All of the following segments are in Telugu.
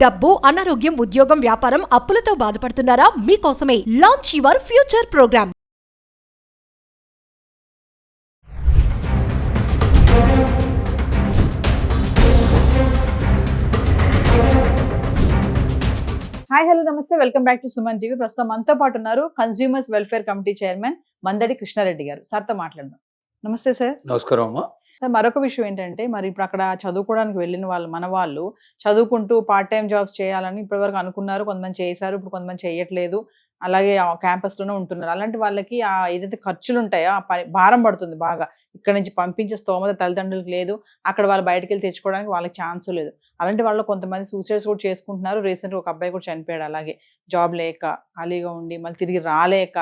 డబ్బు, అనారోగ్యం, ఉద్యోగం, వ్యాపారం, అప్పులతో బాధపడుతున్నారా? మీకోసమే launch your future programme. Hi hello నమస్తే, welcome back to Suman TV. ప్రస్తుతం మనతో పాటు ఉన్నారు consumers welfare committee chairman Mandadi Krishnareddy గారు. సార్తో మాట్లాడదాం. నమస్తే సార్. నమస్కారం అమ్మా. సార్, మరొక విషయం ఏంటంటే, మరి ఇప్పుడు అక్కడ చదువుకోవడానికి వెళ్ళిన వాళ్ళు, మన వాళ్ళు చదువుకుంటూ పార్ట్ టైం జాబ్స్ చేయాలని ఇప్పటివరకు అనుకున్నారు, కొంతమంది చేశారు, ఇప్పుడు కొంతమంది చేయట్లేదు, అలాగే క్యాంపస్లోనే ఉంటున్నారు. అలాంటి వాళ్ళకి ఏదైతే ఖర్చులు ఉంటాయో ఆ భారం పడుతుంది బాగా. ఇక్కడ నుంచి పంపించే స్తోమత తల్లిదండ్రులకు లేదు, అక్కడ వాళ్ళు బయటకు వెళ్ళి తెచ్చుకోవడానికి వాళ్ళకి ఛాన్స్ లేదు. అలాంటి వాళ్ళు కొంతమంది సూసైడ్స్ కూడా చేసుకుంటున్నారు. రీసెంట్గా ఒక అబ్బాయి కూడా చనిపోయాడు, అలాగే జాబ్ లేక ఖాళీగా ఉండి మళ్ళీ తిరిగి రాలేక.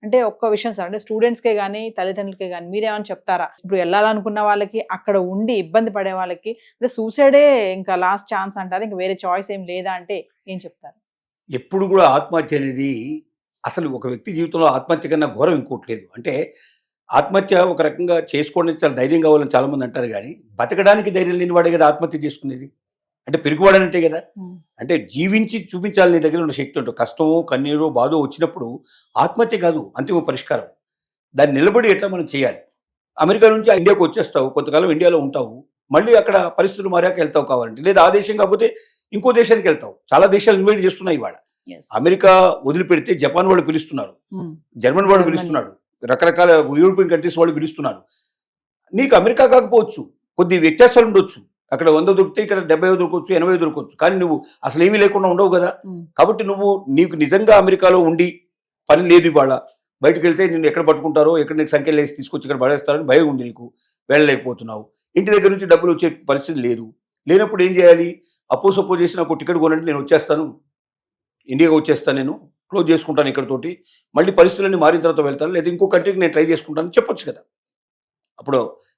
అంటే ఒక్క విషయం సార్, అంటే స్టూడెంట్స్కే కానీ తల్లిదండ్రులకే కానీ మీరేమైనా చెప్తారా? ఇప్పుడు వెళ్ళాలనుకున్న వాళ్ళకి, అక్కడ ఉండి ఇబ్బంది పడే వాళ్ళకి, అంటే సూసైడే ఇంకా లాస్ట్ ఛాన్స్ అంటారు, ఇంకా వేరే చాయిస్ ఏం లేదా అంటే ఏం చెప్తారు? ఎప్పుడు కూడా ఆత్మహత్య అనేది అసలు ఒక వ్యక్తి జీవితంలో ఆత్మహత్య కన్నా ఘోరం ఇంకోటి లేదు. అంటే ఆత్మహత్య ఒక రకంగా చేసుకోవడానికి చాలా ధైర్యం కావాలని చాలామంది అంటారు, కానీ బతకడానికి ధైర్యం లేని వాడే కదా ఆత్మహత్య చేసుకునేది. అంటే పెరుగువాడనంటే కదా. అంటే జీవించి చూపించాలి నీ దగ్గర ఉన్న శక్తి ఉంటుంది. కష్టమో కన్నీరో బాధో వచ్చినప్పుడు ఆత్మహత్య కాదు అంతిమ పరిష్కారం. దాన్ని నిలబడి ఎట్లా మనం చేయాలి. అమెరికా నుంచి ఇండియాకు వచ్చేస్తావు, కొంతకాలం ఇండియాలో ఉంటావు, మళ్ళీ అక్కడ పరిస్థితులు మారాక వెళ్తావు కావాలంటే, లేదా ఆ దేశం కాకపోతే ఇంకో దేశానికి వెళ్తావు. చాలా దేశాలు ఇన్వైట్ చేస్తున్నాయి ఇవాళ. అమెరికా వదిలిపెడితే జపాన్ వాళ్ళు పిలుస్తున్నారు, జర్మన్ వాళ్ళు పిలుస్తున్నాడు, రకరకాల యూరోపియన్ కంట్రీస్ వాళ్ళు పిలుస్తున్నారు. నీకు అమెరికా కాకపోవచ్చు, కొద్ది వ్యత్యాసాలు ఉండొచ్చు. అక్కడ 100 దొరికితే ఇక్కడ 70 దొరకవచ్చు, 80 దొరకవచ్చు, కానీ నువ్వు అసలు ఏమీ లేకుండా ఉండవు కదా. కాబట్టి నీకు నిజంగా అమెరికాలో ఉండి పని లేదు, ఇవాళ బయటకు వెళ్తే నిన్ను ఎక్కడ పట్టుకుంటారో, ఎక్కడ నీకు సంఖ్యలు వేసి తీసుకొచ్చి ఇక్కడ పడేస్తారని భయం ఉంది, నీకు వెళ్ళలేకపోతున్నావు. ఇంటి దగ్గర నుంచి డబ్బులు వచ్చే పరిస్థితి లేదు. లేనప్పుడు ఏం చేయాలి? సపోజ్ చేసి నాకు టికెట్ కొనండి, నేను వచ్చేస్తాను, ఇండియాకి వచ్చేస్తాను, నేను క్లోజ్ చేసుకుంటాను ఇక్కడతోటి, మళ్ళీ పరిస్థితులన్నీ మారిన తర్వాత వెళ్తాను, లేదా ఇంకో కంట్రీకి నేను ట్రై చేసుకుంటాను చెప్పొచ్చు కదా.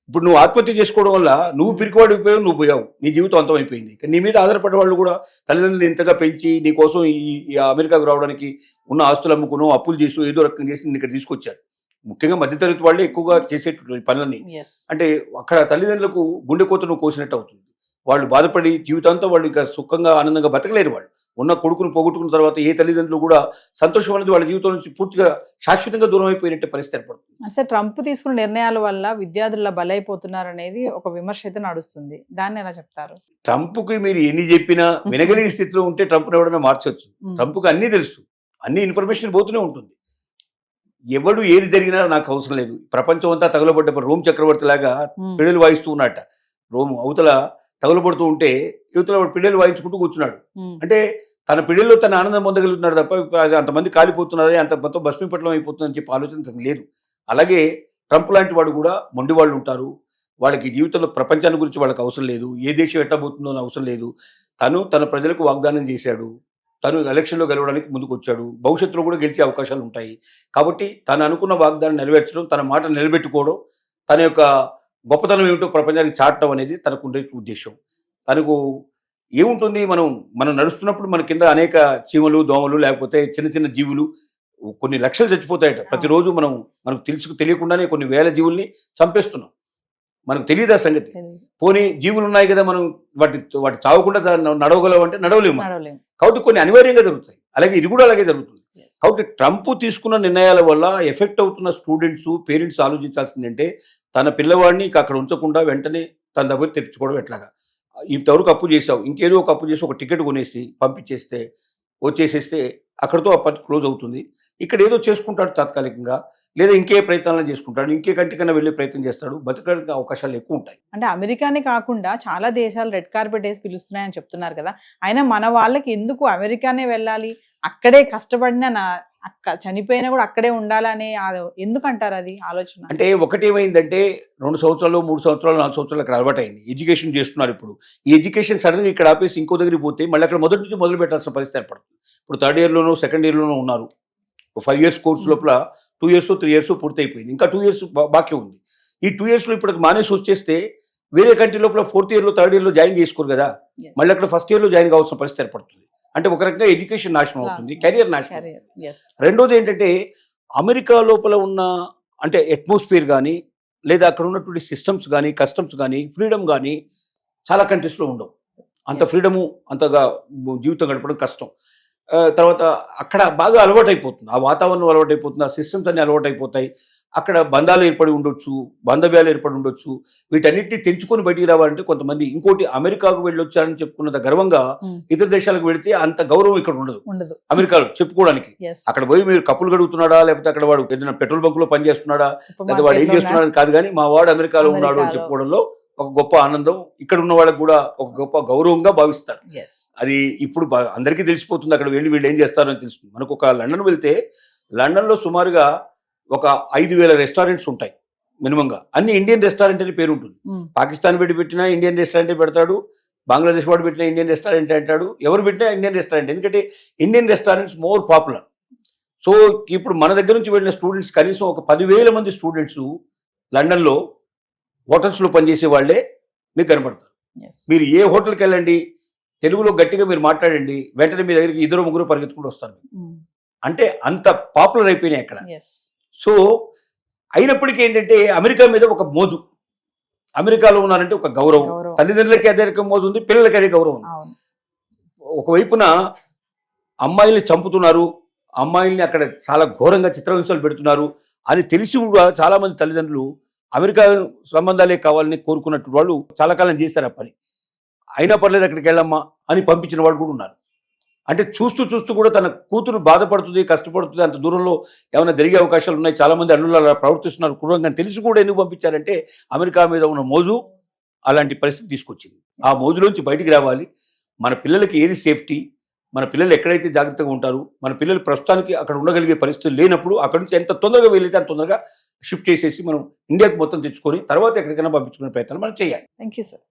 ఇప్పుడు నువ్వు ఆత్మహత్య చేసుకోవడం వల్ల నువ్వు పిరికివాడికి పోయావు, నువ్వు పోయావు, నీ జీవితం అంతం అయిపోయింది. నీ మీద ఆధారపడే వాళ్ళు కూడా తల్లిదండ్రులు ఇంతగా పెంచి నీ కోసం ఈ అమెరికాకు రావడానికి ఉన్న ఆస్తులు అమ్ముకునో అప్పులు చేసి ఏదో రకంగా చేసి నేను ఇక్కడ తీసుకొచ్చారు. ముఖ్యంగా మధ్యతరగతి వాళ్ళే ఎక్కువగా చేసేటువంటి పనులని. అంటే అక్కడ తల్లిదండ్రులకు గుండె కోత నువ్వు కోసినట్టు అవుతుంది. వాళ్ళు బాధపడి జీవితాంతం వాళ్ళు ఇంకా సుఖంగా ఆనందంగా బతకలేరు. వాళ్ళు ఉన్న కొడుకును పోగొట్టుకున్న తర్వాత ఏ తల్లిదండ్రులు కూడా సంతోషం అనేది వాళ్ళ జీవితం నుంచి పూర్తిగా శాశ్వతంగా దూరం అయిపోయినట్టు పరిస్థితి ఏర్పడుతుంది. అంటే ట్రంప్ తీసుకున్న నిర్ణయాల వల్ల విద్యార్థుల బలైపోతున్నారు అనేది ఒక విమర్శ అయితే నడుస్తుంది. దాన్ని ఎలా చెప్తారు? ట్రంప్కి మీరు ఎన్ని చెప్పినా వినగలిగే స్థితిలో ఉంటే ట్రంప్ని ఎవడైనా మార్చొచ్చు. ట్రంప్కి అన్నీ తెలుసు, అన్ని ఇన్ఫర్మేషన్ పోతూనే ఉంటుంది. ఎవడు ఏది జరిగినా నాకు అవసరం లేదు, ప్రపంచం అంతా తగలబడ్డ రోమ్ చక్రవర్తి లాగా పిడులు వాయిస్తూ ఉన్నట్ట. రోమ్ అవతల తగులబడుతూ ఉంటే యువతలో పిల్లలు వాయించుకుంటూ కూర్చున్నాడు. అంటే తన పిల్లల్లో తన ఆనందం పొందగలుగుతున్నాడు తప్ప అంతమంది కాలిపోతున్నారే, అంత మొత్తం భస్మీపట్లం అయిపోతుందని చెప్పి ఆలోచన లేదు. అలాగే ట్రంప్ లాంటి వాడు కూడా మొండి వాళ్ళు ఉంటారు. వాళ్ళకి జీవితంలో ప్రపంచాన్ని గురించి వాళ్ళకి అవసరం లేదు, ఏ దేశం ఎట్టబోతుందో అని అవసరం లేదు. తన ప్రజలకు వాగ్దానం చేశాడు, తను ఎలక్షన్లో గెలవడానికి ముందుకు వచ్చాడు, భవిష్యత్తులో కూడా గెలిచే అవకాశాలు ఉంటాయి. కాబట్టి తను అనుకున్న వాగ్దానం నెరవేర్చడం, తన మాట నిలబెట్టుకోవడం, తన యొక్క గొప్పతనం ఏమిటో ప్రపంచానికి చాటడం అనేది తనకు ఉండే ఉద్దేశం. తనకు ఏముంటుంది, మనం నడుస్తున్నప్పుడు మన కింద అనేక చీమలు, దోమలు, లేకపోతే చిన్న చిన్న జీవులు కొన్ని లక్షలు చచ్చిపోతాయట ప్రతిరోజు. మనకు తెలియకుండానే కొన్ని వేల జీవుల్ని చంపేస్తున్నాం, మనకు తెలియదు ఆ సంగతి. పోనీ జీవులు ఉన్నాయి కదా, మనం వాటి చావకుండా నడవగలవంటే నడవలేము. కాబట్టి కొన్ని అనివార్యంగా జరుగుతాయి. అలాగే ఇది కూడా అలాగే జరుగుతుంది. కాబట్టి ట్రంప్ తీసుకున్న నిర్ణయాల వల్ల ఎఫెక్ట్ అవుతున్న స్టూడెంట్స్, పేరెంట్స్ ఆలోచించాల్సిందంటే తన పిల్లవాడిని అక్కడ ఉంచకుండా వెంటనే తన దగ్గర తెప్పించుకోవడం ఎట్లాగా. ఇంతవరకు అప్పు చేసావు, ఇంకేదో ఒక అప్పు చేసి ఒక టికెట్ కొనేసి పంపించేస్తే వచ్చేసేస్తే అక్కడితో ఆ పని క్లోజ్ అవుతుంది. ఇక్కడ ఏదో చేసుకుంటాడు తాత్కాలికంగా, లేదా ఇంకే ప్రయత్నాలు చేసుకుంటాడు, ఇంకే కంటికన్నా వెళ్ళే ప్రయత్నం చేస్తాడు, బతకడానికి అవకాశాలు ఎక్కువ ఉంటాయి. అంటే అమెరికానే కాకుండా చాలా దేశాలు రెడ్ కార్పెట్ వేసి పిలుస్తున్నాయని చెప్తున్నారు కదా. అయినా మన వాళ్ళకి ఎందుకు అమెరికానే వెళ్ళాలి, అక్కడే కష్టపడినా చనిపోయినా కూడా అక్కడే ఉండాలని ఎందుకు అంటారు? అది ఆలోచన అంటే ఒకటేమైందంటే 2 సంవత్సరాలు 3 సంవత్సరాలు 4 సంవత్సరాలు అక్కడ అలవాటు అయింది, ఎడ్యుకేషన్ చేస్తున్నారు. ఇప్పుడు ఈ ఎడ్యుకేషన్ సడన్గా ఇక్కడ ఆపేసి ఇంకో దగ్గరికి పోతే మళ్ళీ అక్కడ మొదటి నుంచి మొదలు పెట్టాల్సిన పరిస్థితి ఏర్పడుతుంది. ఇప్పుడు 3rd ఇయర్లోనూ 2nd ఇయర్లోనూ ఉన్నారు. 5 years కోర్స్ లోపల 2 years 3 years పూర్తి అయిపోయింది, ఇంకా 2 years బాకీ ఉంది. ఈ 2 yearsలో ఇప్పుడు మానేసి వచ్చేస్తే వేరే కంట్రీ లోపల 4th ఇయర్లో 3rd ఇయర్లో జాయిన్ చేసుకోరు కదా, మళ్ళీ అక్కడ 1st ఇయర్లో జాయిన్ కావాల్సిన పరిస్థితి ఏర్పడుతుంది. అంటే ఒక రకంగా ఎడ్యుకేషన్ నాశనం అవుతుంది, కెరియర్ నాశనం అవుతుంది. రెండోది ఏంటంటే అమెరికా లోపల ఉన్న అంటే అట్మాస్ఫియర్ కానీ, లేదా అక్కడ ఉన్నటువంటి సిస్టమ్స్ కానీ, కస్టమ్స్ కానీ, ఫ్రీడమ్ కానీ చాలా కంట్రీస్లో ఉండవు. అంత Yes. ఫ్రీడము అంతగా జీవితం గడపడం కష్టం. తర్వాత అక్కడ బాగా అలవాటైపోతుంది, ఆ వాతావరణం అలవాటైపోతుంది, ఆ సిస్టమ్స్ అన్ని అలవాటైపోతాయి. అక్కడ బంధాలు ఏర్పడి ఉండొచ్చు, బాంధవ్యాలు ఏర్పడి ఉండొచ్చు. వీటన్నిటిని తెంచుకొని బయటికి రావాలంటే కొంతమంది, ఇంకోటి అమెరికాకు వెళ్ళొచ్చారని చెప్పుకున్నంత గర్వంగా Hmm. ఇతర దేశాలకు వెళితే అంత గౌరవం ఇక్కడ ఉండదు ఉండదు. అమెరికాలో చెప్పుకోవడానికి. Yes. అక్కడ పోయి మీరు కప్పులు గడుగుతున్నాడా, లేకపోతే అక్కడ వాడు ఏదైనా పెట్రోల్ బంకులో పనిచేస్తున్నాడా, లేకపోతే వాడు ఏం చేస్తున్నాడు కాదు, కానీ మా వాడు అమెరికాలో ఉన్నాడు అని అమెరికాలో. చెప్పుకోవడంలో ఒక గొప్ప ఆనందం, ఇక్కడ ఉన్న వాళ్ళకి కూడా ఒక గొప్ప గౌరవంగా భావిస్తారు. Yes. అది ఇప్పుడు అందరికీ తెలిసిపోతుంది, అక్కడ వెళ్ళి వీళ్ళు ఏం చేస్తారో అని తెలుస్తుంది. మనకు ఒక లండన్ వెళ్తే లండన్లో సుమారుగా ఒక 5,000 రెస్టారెంట్స్ ఉంటాయి మినిమంగా. అన్ని ఇండియన్ రెస్టారెంట్ అని పేరు ఉంటుంది. Hmm. పాకిస్తాన్ పెట్టినా ఇండియన్ రెస్టారెంటే పెడతాడు, బంగ్లాదేశ్ వాడు పెట్టినా ఇండియన్ రెస్టారెంట్ అంటాడు, ఎవరు పెట్టినా ఇండియన్ రెస్టారెంట్. ఎందుకంటే Indian restaurants more popular. So ఇప్పుడు మన దగ్గర నుంచి వెళ్ళిన స్టూడెంట్స్ కనీసం ఒక 10,000 మంది స్టూడెంట్స్ లండన్లో హోటల్స్లో పనిచేసే వాళ్ళే మీకు కనబడతారు. Yes. మీరు ఏ హోటల్కి వెళ్ళండి, తెలుగులో గట్టిగా మీరు మాట్లాడండి, వెంటనే మీ దగ్గరికి 2-3 పరిగెత్తుకుంటూ వస్తారు. Hmm. అంటే అంత పాపులర్ అయిపోయినాయి అక్కడ. Yes. సో అయినప్పటికీ ఏంటంటే అమెరికా మీద ఒక మోజు, అమెరికాలో ఉన్నారంటే ఒక గౌరవం. గౌరవం. తల్లిదండ్రులకి అదే రకం మోజు ఉంది, పిల్లలకి అదే గౌరవం ఉంది. అవును. ఒకవైపున అమ్మాయిల్ని చంపుతున్నారు, అమ్మాయిల్ని అక్కడ చాలా ఘోరంగా చిత్రహింసలు పెడుతున్నారు అని తెలిసి కూడా చాలా మంది తల్లిదండ్రులు అమెరికా సంబంధాలే కావాలని కోరుకున్నట్టు వాళ్ళు చాలా కాలం చేశారు ఆ పని. అయినా పర్లేదు అక్కడికి వెళ్ళమ్మా అని పంపించిన వాళ్ళు కూడా ఉన్నారు. అంటే చూస్తూ చూస్తూ కూడా తన కూతురు బాధపడుతుంది, కష్టపడుతుంది, అంత దూరంలో ఏమైనా జరిగే అవకాశాలు ఉన్నాయి, చాలా మంది అల్లుళ్ళు అలా ప్రవర్తిస్తున్నారు క్రూరంగా తెలిసి కూడా ఎందుకు పంపించారంటే అమెరికా మీద ఉన్న మోజు అలాంటి పరిస్థితి తీసుకొచ్చింది. ఆ మోజులోంచి బయటికి రావాలి. మన పిల్లలకి ఏది సేఫ్టీ, మన పిల్లలు ఎక్కడైతే జాగ్రత్తగా ఉంటారు, మన పిల్లలు ప్రస్తుతానికి అక్కడ ఉండగలిగే పరిస్థితులు లేనప్పుడు అక్కడ నుంచి ఎంత తొందరగా వెళ్ళితే అంత తొందరగా షిఫ్ట్ చేసేసి మనం ఇండియాకి మొత్తం తెచ్చుకొని తర్వాత ఎక్కడికైనా పంపించుకునే ప్రయత్నం మనం చేయాలి. Thank you, sir.